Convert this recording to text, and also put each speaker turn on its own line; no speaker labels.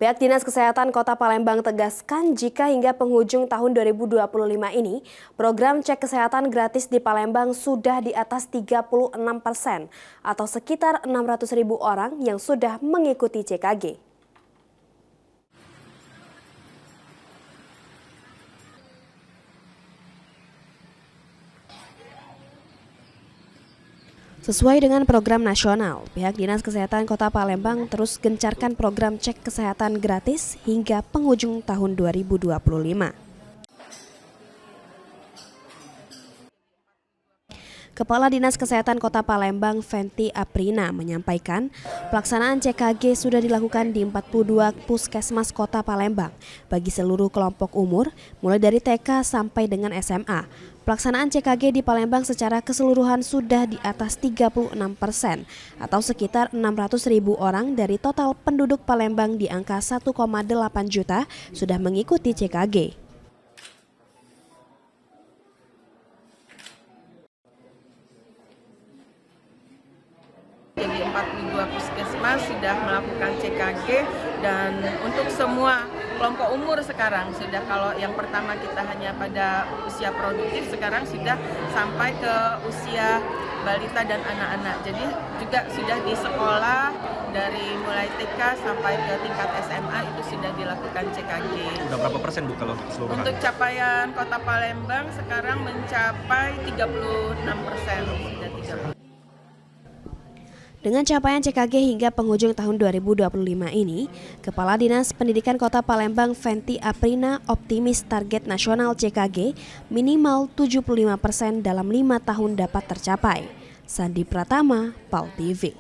Pihak Dinas Kesehatan Kota Palembang tegaskan jika hingga penghujung tahun 2025 ini, program cek kesehatan gratis di Palembang sudah di atas 36% atau sekitar 600.000 orang yang sudah mengikuti CKG. Sesuai dengan program nasional, pihak Dinas Kesehatan Kota Palembang terus gencarkan program cek kesehatan gratis hingga penghujung tahun 2025. Kepala Dinas Kesehatan Kota Palembang, Fenty Aprina, menyampaikan pelaksanaan CKG sudah dilakukan di 42 puskesmas Kota Palembang bagi seluruh kelompok umur, mulai dari TK sampai dengan SMA. Pelaksanaan CKG di Palembang secara keseluruhan sudah di atas 36% atau sekitar 600.000 orang dari total penduduk Palembang di angka 1,8 juta sudah mengikuti CKG.
Jadi 42 puskesmas sudah melakukan CKG dan untuk semua kelompok umur sekarang sudah, kalau yang pertama kita hanya pada usia produktif, sekarang sudah sampai ke usia balita dan anak-anak. Jadi juga sudah di sekolah dari mulai TK sampai ke tingkat SMA itu sudah dilakukan CKG.
Udah berapa persen Bu kalau keseluruhan?
Untuk capaian Kota Palembang sekarang mencapai 36%, sudah 30%.
Dengan capaian CKG hingga penghujung tahun 2025 ini, Kepala Dinas Pendidikan Kota Palembang Fenty Aprina optimis target nasional CKG minimal 75% dalam 5 tahun dapat tercapai. Sandi Pratama, PAL TV.